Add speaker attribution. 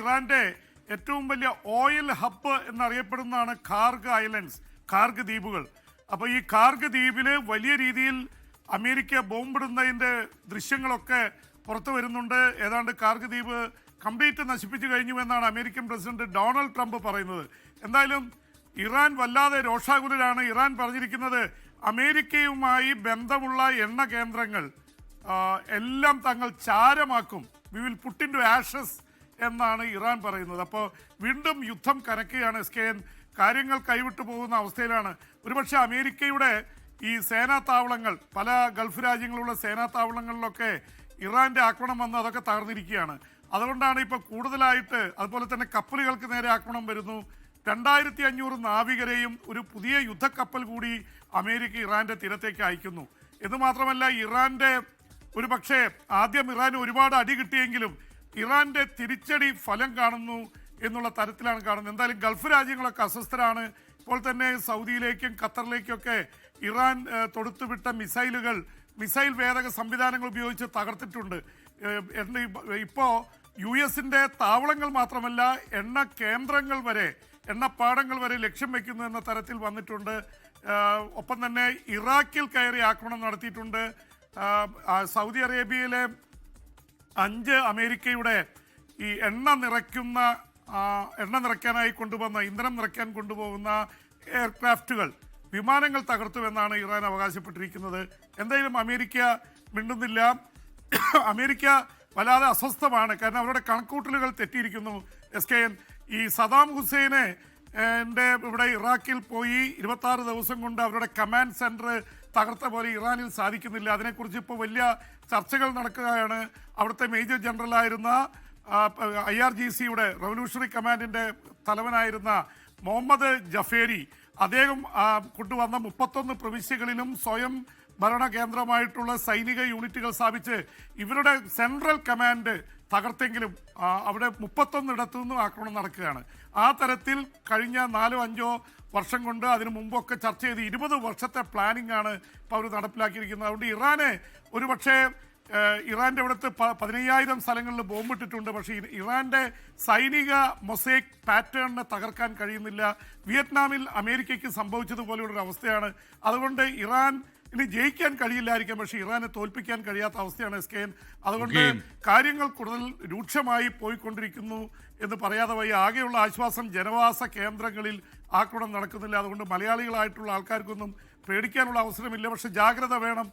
Speaker 1: ഇറാന്റെ ഏറ്റവും വലിയ ഓയിൽ ഹബ്ബ് എന്നറിയപ്പെടുന്നതാണ് ഖാർഗ് ഐലൻഡ്സ്, ഖാർഗ് ദ്വീപുകൾ. അപ്പോൾ ഈ ഖാർഗ് ദ്വീപിൽ വലിയ രീതിയിൽ അമേരിക്ക ബോംബിടുന്നതിൻ്റെ ദൃശ്യങ്ങളൊക്കെ പുറത്തു വരുന്നുണ്ട്. ഏതാണ്ട് ഖാർഗ് ദ്വീപ് കംപ്ലീറ്റ് നശിപ്പിച്ചു കഴിഞ്ഞു എന്നാണ് അമേരിക്കൻ പ്രസിഡന്റ് ഡൊണാൾഡ് ട്രംപ് പറയുന്നത്. എന്തായാലും ഇറാൻ വല്ലാതെ രോഷാകുലരാണ്. ഇറാൻ പറഞ്ഞിരിക്കുന്നത് അമേരിക്കയുമായി ബന്ധമുള്ള എണ്ണ കേന്ദ്രങ്ങൾ എല്ലാം തങ്ങൾ ചാരമാക്കും, we will put into ashes എന്നാണ് ഇറാൻ പറയുന്നത്. അപ്പോൾ വീണ്ടും യുദ്ധം കനക്കുകയാണ്. SKN കാര്യങ്ങൾ കൈവിട്ടു പോകുന്ന അവസ്ഥയിലാണ്. ഒരുപക്ഷെ അമേരിക്കയുടെ ഈ സേനാ താവളങ്ങൾ, പല ഗൾഫ് രാജ്യങ്ങളിലുള്ള സേനാ താവളങ്ങളിലൊക്കെ ഇറാന്റെ ആക്രമണം വന്ന് അതൊക്കെ തകർന്നിരിക്കുകയാണ്. അതുകൊണ്ടാണ് ഇപ്പോൾ കൂടുതലായിട്ട്, അതുപോലെ തന്നെ കപ്പലുകൾക്ക് നേരെ ആക്രമണം വരുന്നു. 2500 നാവികരെയും ഒരു പുതിയ യുദ്ധക്കപ്പൽ കൂടി അമേരിക്ക ഇറാന്റെ തീരത്തേക്ക് അയക്കുന്നു. എന്ന് മാത്രമല്ല, ഇറാന്റെ ഒരു പക്ഷേ ആദ്യം ഇറാൻ ഒരുപാട് അടി കിട്ടിയെങ്കിലും ഇറാന്റെ തിരിച്ചടി ഫലം കാണുന്നു എന്നുള്ള തരത്തിലാണ് കാണുന്നത്. എന്തായാലും ഗൾഫ് രാജ്യങ്ങളൊക്കെ അസ്വസ്ഥരാണ്. ഇപ്പോൾ തന്നെ സൗദിയിലേക്കും ഖത്തറിലേക്കൊക്കെ ഇറാൻ തൊടുത്തുവിട്ട മിസൈൽ വേദക സംവിധാനങ്ങൾ ഉപയോഗിച്ച് തകർത്തിട്ടുണ്ട്. ഇപ്പോൾ US-ന്റെ താവളങ്ങൾ മാത്രമല്ല, എണ്ണ കേന്ദ്രങ്ങൾ വരെ, എണ്ണപ്പാടങ്ങൾ വരെ ലക്ഷ്യം വയ്ക്കുന്നു എന്ന തരത്തിൽ വന്നിട്ടുണ്ട്. ഒപ്പം തന്നെ ഇറാഖിൽ കയറി ആക്രമണം നടത്തിയിട്ടുണ്ട്. സൗദി അറേബ്യയിലെ 5 അമേരിക്കയുടെ ഈ എണ്ണ നിറയ്ക്കാനായി കൊണ്ടുവന്ന, ഇന്ധനം നിറയ്ക്കാൻ കൊണ്ടുപോകുന്ന എയർക്രാഫ്റ്റുകൾ, വിമാനങ്ങൾ തകർത്തുവെന്നാണ് ഇറാൻ അവകാശപ്പെട്ടിരിക്കുന്നത്. എന്തായാലും അമേരിക്ക മിണ്ടുന്നില്ല. അമേരിക്ക വല്ലാതെ അസ്വസ്ഥമാണ്. കാരണം അവരുടെ കണക്കൂട്ടലുകൾ തെറ്റിയിരിക്കുന്നു. SKN ഈ സദാം ഹുസൈനെ ഇവിടെ ഇറാഖിൽ പോയി 26 ദിവസം കൊണ്ട് അവരുടെ കമാൻഡ് സെൻറ്റർ തകർത്ത പോലെ ഇറാനിൽ സാധിക്കുന്നില്ല. അതിനെക്കുറിച്ച് ഇപ്പോൾ വലിയ ചർച്ചകൾ നടക്കുകയാണ്. അവിടുത്തെ മേജർ ജനറലായിരുന്ന IRGCയുടെ റവല്യൂഷണറി കമാൻഡിൻ്റെ തലവനായിരുന്ന മുഹമ്മദ് ജഫേരി, അദ്ദേഹം കൊണ്ടുവന്ന 31 പ്രവിശ്യകളിലും സ്വയം ഭരണ കേന്ദ്രമായിട്ടുള്ള സൈനിക യൂണിറ്റുകൾ സ്ഥാപിച്ച് ഇവരുടെ സെൻട്രൽ കമാൻഡ് തകർത്തെങ്കിലും അവിടെ 31 ഇടത്തു നിന്നും ആക്രമണം നടക്കുകയാണ്. ആ തരത്തിൽ കഴിഞ്ഞ 4-5 വർഷം കൊണ്ട്, അതിനു മുമ്പൊക്കെ ചർച്ച ചെയ്ത് 20 വർഷത്തെ പ്ലാനിംഗ് ആണ് ഇപ്പോൾ അവർ നടപ്പിലാക്കിയിരിക്കുന്നത്. അതുകൊണ്ട് ഇറാനെ ഒരുപക്ഷെ ഇറാൻ്റെ അവിടുത്തെ 15,000 സ്ഥലങ്ങളിൽ ബോംബിട്ടിട്ടുണ്ട്. പക്ഷേ ഇറാൻ്റെ സൈനിക മൊസൈക്ക് പാറ്റേണിനെ തകർക്കാൻ കഴിയുന്നില്ല. വിയറ്റ്നാമിൽ അമേരിക്കയ്ക്ക് സംഭവിച്ചതുപോലെയുള്ളൊരു അവസ്ഥയാണ്. അതുകൊണ്ട് ഇറാൻ ഇനി ജയിക്കാൻ കഴിയില്ലായിരിക്കാം, പക്ഷേ ഇറാനെ തോൽപ്പിക്കാൻ കഴിയാത്ത അവസ്ഥയാണ് SKN. അതുകൊണ്ട് കാര്യങ്ങൾ കൂടുതൽ രൂക്ഷമായി പോയിക്കൊണ്ടിരിക്കുന്നു എന്ന് പറയാതെ വയ്യ. ആകെയുള്ള ആശ്വാസം ജനവാസ കേന്ദ്രങ്ങളിൽ ആക്രമണം നടക്കുന്നില്ല. അതുകൊണ്ട് മലയാളികളായിട്ടുള്ള ആൾക്കാർക്കൊന്നും പേടിക്കാനുള്ള അവസരമില്ല. പക്ഷെ ജാഗ്രത വേണം.